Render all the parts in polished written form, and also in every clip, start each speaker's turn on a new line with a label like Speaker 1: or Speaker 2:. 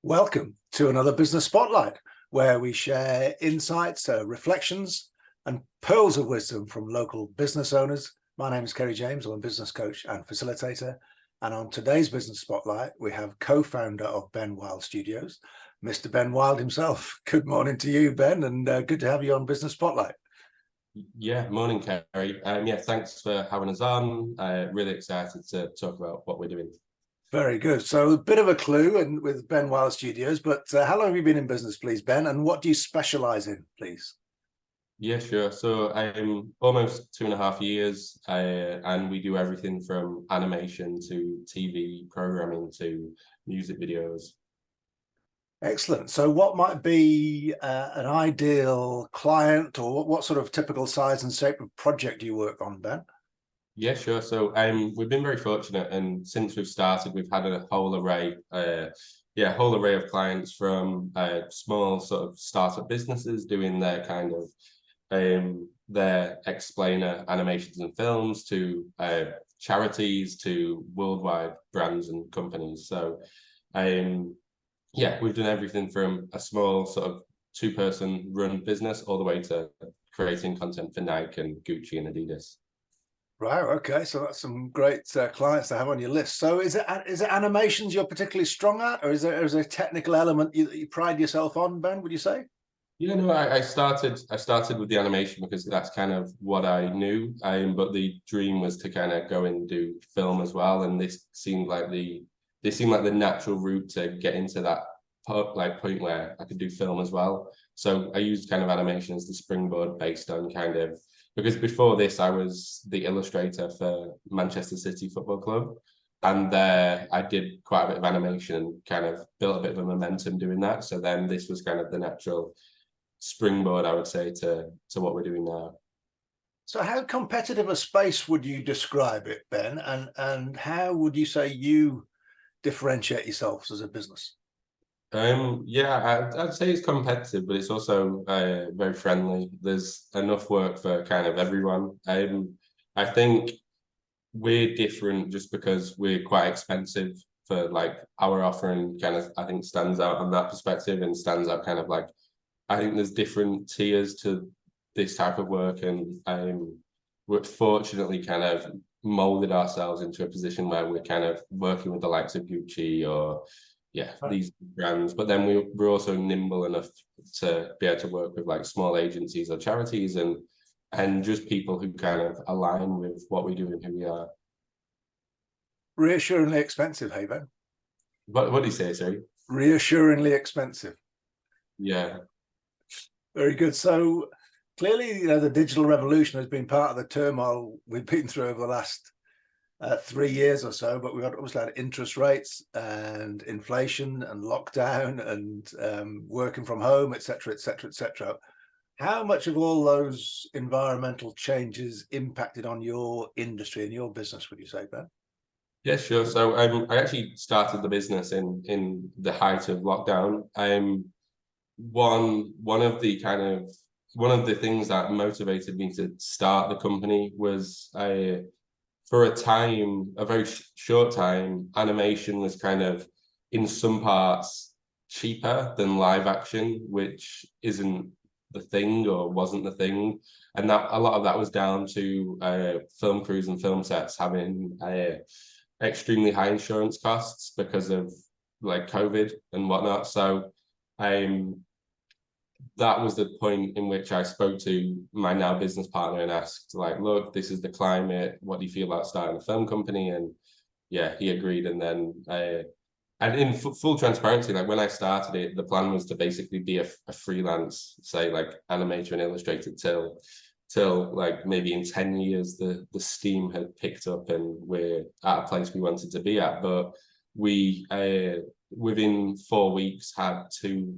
Speaker 1: Welcome to another Business Spotlight, where we share insights, reflections, and pearls of wisdom from local business owners. My name is Kerry James. I'm a business coach and facilitator. And on today's Business Spotlight, we have co-founder of Ben Wild Studios, Mr. Ben Wild himself. Good morning to you, Ben, and good to have you on Business Spotlight.
Speaker 2: Yeah, morning, Kerry. Thanks for having us on. Really excited to talk about what we're doing.
Speaker 1: Very good. So a bit of a clue and with Ben Wild Studios, but how long have you been in business, please, Ben? And what do you specialize in, please?
Speaker 2: Yeah, sure. So I'm almost 2.5 years, and we do everything from animation to TV programming to music videos.
Speaker 1: Excellent. So what might be an ideal client, or what sort of typical size and shape of project do you work on, Ben?
Speaker 2: Yeah, sure. So we've been very fortunate, and since we've started, we've had a whole array of clients from small sort of startup businesses doing their kind of their explainer animations and films to charities to worldwide brands and companies. So we've done everything from a small sort of 2-person run business all the way to creating content for Nike and Gucci and Adidas.
Speaker 1: Right. Okay. So that's some great clients to have on your list. So is it animations you're particularly strong at, or is there a technical element you pride yourself on, Ben? Would you say?
Speaker 2: Yeah, no, I started with the animation because that's kind of what I knew. But the dream was to kind of go and do film as well, and this seemed like the natural route to get into that point where I could do film as well. So I used kind of animation as the springboard based on kind of, because before this I was the illustrator for Manchester City Football Club, and there I did quite a bit of animation and kind of built a bit of a momentum doing that. So then this was kind of the natural springboard, I would say, to what we're doing now.
Speaker 1: So how competitive a space would you describe it, Ben? And how would you say you differentiate yourselves as a business?
Speaker 2: I'd say it's competitive, but it's also very friendly. There's enough work for kind of everyone. I think we're different just because we're quite expensive for like our offering kind of, I think, stands out on that perspective and stands out kind of like, I think there's different tiers to this type of work, and we're fortunately kind of molded ourselves into a position where we're kind of working with the likes of Gucci or these brands, but then we're also nimble enough to be able to work with like small agencies or charities and just people who kind of align with what we do and who we are.
Speaker 1: Reassuringly expensive, hey, Ben?
Speaker 2: What do you say, sorry?
Speaker 1: Reassuringly expensive.
Speaker 2: Yeah.
Speaker 1: Very good. So clearly, the digital revolution has been part of the turmoil we've been through over the last 3 years or so, but we've obviously had interest rates and inflation and lockdown and working from home, etc., etc., etc. How much of all those environmental changes impacted on your industry and your business, would you say, Ben?
Speaker 2: Yeah, sure. So I actually started the business in the height of lockdown. One of the things that motivated me to start the company was for a time, a very short time, animation was kind of in some parts cheaper than live action, which isn't the thing or wasn't the thing. And that a lot of that was down to film crews and film sets having extremely high insurance costs because of like COVID and whatnot. So that was the point in which I spoke to my now business partner and asked, like, look, this is the climate. What do you feel about starting a film company? And yeah, he agreed. And then and in full transparency, like when I started it, the plan was to basically be a freelance, say like animator and illustrator till like maybe in 10 years the steam had picked up and we're at a place we wanted to be at. But we within 4 weeks had 2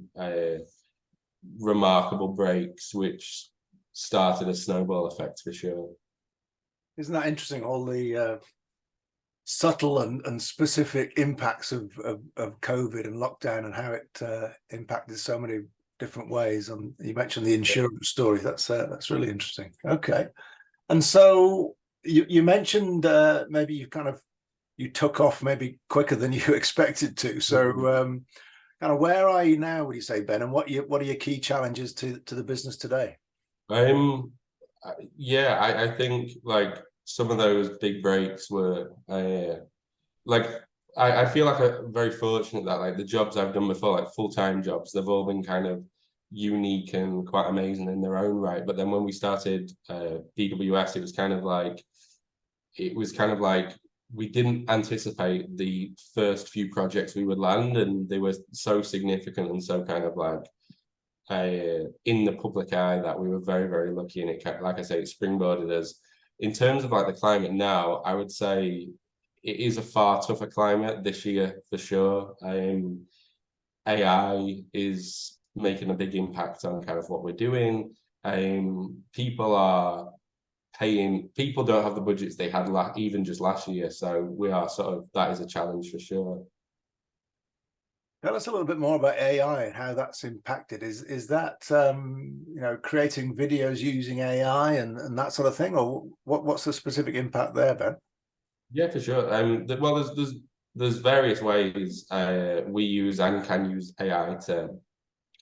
Speaker 2: remarkable breaks, which started a snowball effect for sure.
Speaker 1: Isn't that interesting? All the subtle and specific impacts of COVID and lockdown and how it impacted so many different ways. And you mentioned the insurance story. That's really interesting. Okay. And so you mentioned maybe you took off maybe quicker than you expected to. So kind of where are you now, would you say, Ben, and what are your key challenges to the business today?
Speaker 2: Yeah, I think like some of those big breaks were like I feel like I'm very fortunate that like the jobs I've done before, like full-time jobs, they've all been kind of unique and quite amazing in their own right. But then when we started DWS, it was kind of like we didn't anticipate the first few projects we would land, and they were so significant and so kind of like in the public eye that we were very, very lucky. And it, like I say, it springboarded us. In terms of like the climate now, I would say it is a far tougher climate this year for sure. AI is making a big impact on kind of what we're doing. People are people don't have the budgets they had even just last year. So we are sort of, that is a challenge for sure.
Speaker 1: Tell us a little bit more about AI and how that's impacted. Is that creating videos using AI and that sort of thing, or what's the specific impact there, Ben?
Speaker 2: Yeah, for sure. Well, there's various ways we use and can use AI to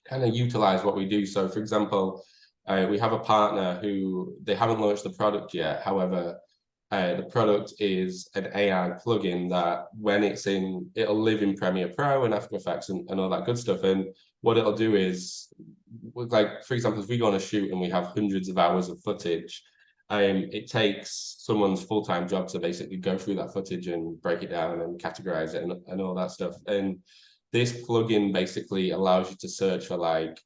Speaker 2: kind of utilize what we do. So, for example, we have a partner who they haven't launched the product yet. However, the product is an AI plugin that when it's in, it'll live in Premiere Pro and After Effects and all that good stuff. And what it'll do is, like, for example, if we go on a shoot and we have hundreds of hours of footage, it takes someone's full-time job to basically go through that footage and break it down and categorize it and all that stuff. And this plugin basically allows you to search for like,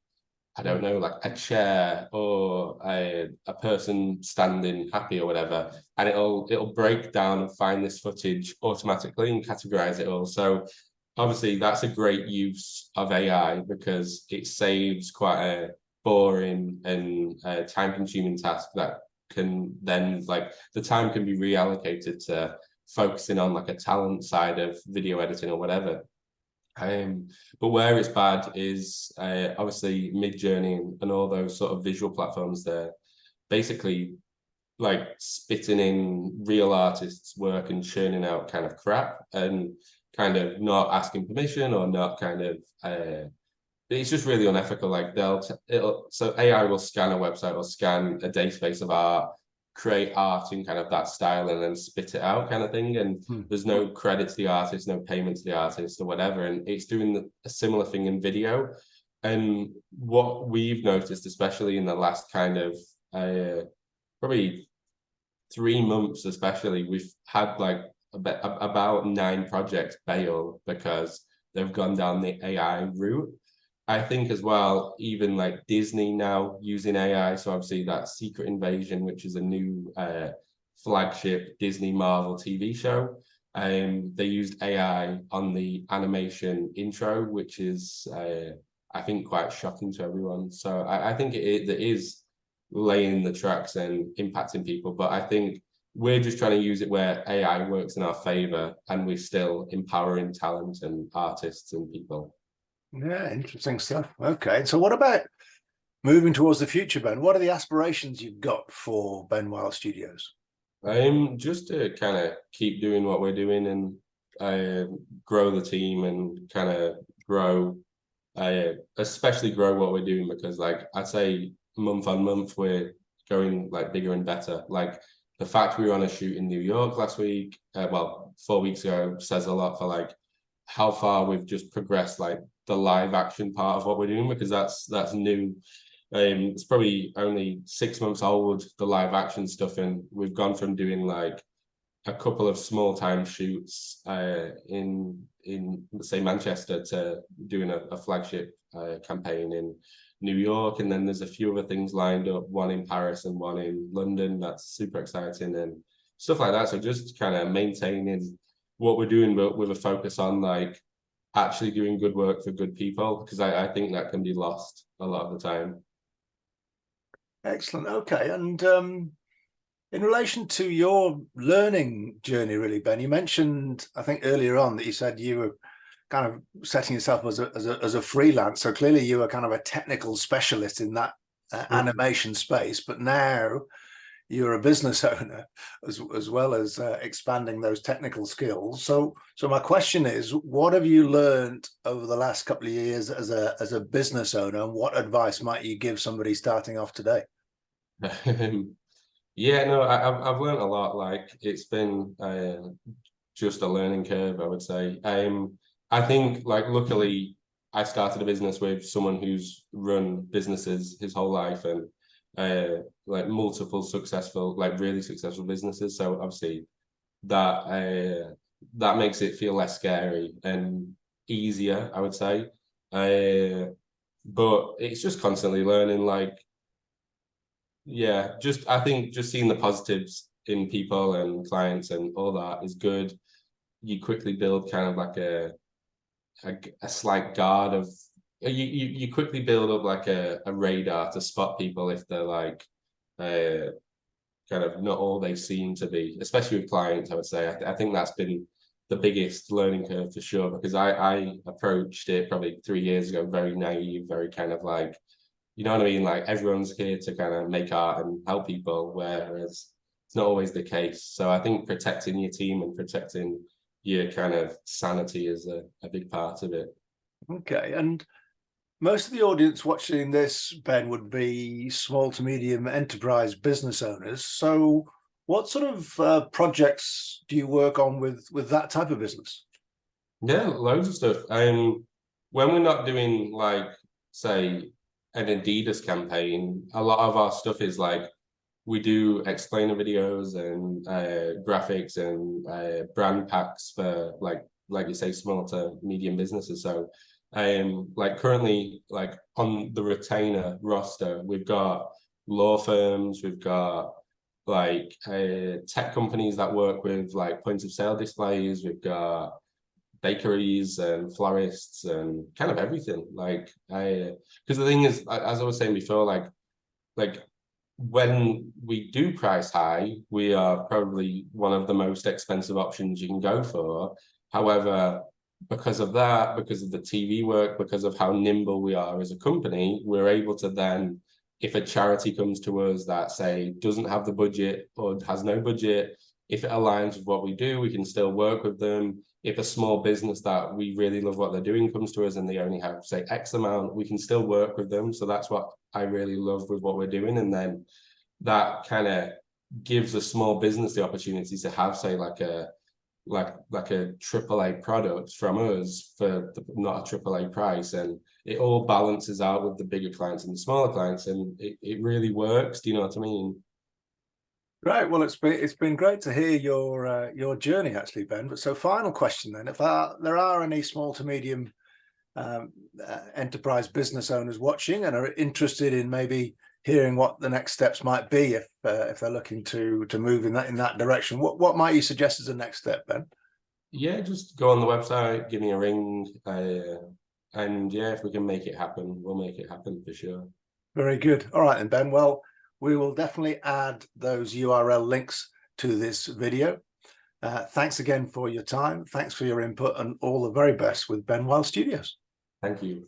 Speaker 2: I don't know, like a chair or a person standing happy or whatever, and it'll break down and find this footage automatically and categorize it all. So obviously that's a great use of AI because it saves quite a boring and time-consuming task that can then, like, the time can be reallocated to focusing on like a talent side of video editing or whatever. But where it's bad is obviously Midjourney and all those sort of visual platforms. They're basically like spitting in real artists' work and churning out kind of crap and kind of not asking permission or not kind of. It's just really unethical. Like so AI will scan a website or scan a database of art, create art in kind of that style and then spit it out kind of thing, and there's no credit to the artist, no payment to the artist or whatever, and it's doing a similar thing in video. And what we've noticed, especially in the last kind of probably 3 months especially, we've had like about 9 projects bail because they've gone down the AI route. I think as well, even like Disney now using AI. So obviously that Secret Invasion, which is a new flagship Disney Marvel TV show. They used AI on the animation intro, which is I think quite shocking to everyone. So I think it is laying the tracks and impacting people. But I think we're just trying to use it where AI works in our favor and we're still empowering talent and artists and people.
Speaker 1: Yeah, interesting stuff. Okay, so what about moving towards the future, Ben? What are the aspirations you've got for Ben Wild Studios?
Speaker 2: Just to kind of keep doing what we're doing and grow the team and kind of grow, especially grow what we're doing, because like I'd say month on month we're going like bigger and better. Like the fact we were on a shoot in New York last week, 4 weeks ago, says a lot for like how far we've just progressed, like the live action part of what we're doing, because that's new. It's probably only 6 months old, the live action stuff, and we've gone from doing like a couple of small time shoots in say Manchester to doing a flagship campaign in New York, and then there's a few other things lined up, one in Paris and one in London. That's super exciting and stuff like that. So just kind of maintaining what we're doing, but with a focus on like actually doing good work for good people, because I think that can be lost a lot of the time.
Speaker 1: Excellent. Okay, and in relation to your learning journey, really, Ben, you mentioned, I think earlier on, that you said you were kind of setting yourself as a freelance. So clearly you were kind of a technical specialist in that animation space, but now you're a business owner as well as expanding those technical skills. So my question is, what have you learned over the last couple of years as a business owner, and what advice might you give somebody starting off today?
Speaker 2: Yeah, no, I've learned a lot. Like it's been just a learning curve, I would say. I think like luckily I started a business with someone who's run businesses his whole life, and like multiple successful, like really successful businesses. So obviously that makes it feel less scary and easier, I would say. But it's just constantly learning, like yeah, just I think just seeing the positives in people and clients and all that is good. You quickly build kind of like a slight guard of you quickly build up like a radar to spot people if they're like kind of not all they seem to be, especially with clients. I would say I think that's been the biggest learning curve for sure, because I approached it probably 3 years ago very naive, very kind of like, you know what I mean? Like everyone's here to kind of make art and help people, whereas it's not always the case. So I think protecting your team and protecting your kind of sanity is a big part of it.
Speaker 1: Okay, and most of the audience watching this, Ben, would be small to medium enterprise business owners. So what sort of projects do you work on with that type of business?
Speaker 2: Yeah, loads of stuff. When we're not doing like, say, an Adidas campaign, a lot of our stuff is like we do explainer videos and graphics and brand packs for like you say, small to medium businesses. So like currently like on the retainer roster, we've got law firms, we've got like tech companies that work with like point of sale displays, we've got bakeries and florists and kind of everything. Like because the thing is, as I was saying before, like when we do price high, we are probably one of the most expensive options you can go for. However, because of that, because of the TV work, because of how nimble we are as a company, we're able to then, if a charity comes to us that say doesn't have the budget or has no budget, if it aligns with what we do, we can still work with them. If a small business that we really love what they're doing comes to us and they only have, say, X amount, we can still work with them. So that's what I really love with what we're doing. And then that kind of gives a small business the opportunity to have, say, like a AAA product from us for not a AAA price, and it all balances out with the bigger clients and the smaller clients, and it really works. Do you know what I mean?
Speaker 1: Right. Well, it's been great to hear your journey, actually, Ben. But so, final question then: if there are any small to medium enterprise business owners watching and are interested in maybe hearing what the next steps might be if they're looking to move in that direction, what might you suggest as a next step, Ben?
Speaker 2: Yeah, just go on the website, give me a ring, and yeah, if we can make it happen, we'll make it happen for sure.
Speaker 1: Very good. All right, then, Ben. Well, we will definitely add those URL links to this video. Thanks again for your time. Thanks for your input, and all the very best with Ben Wild Studios.
Speaker 2: Thank you.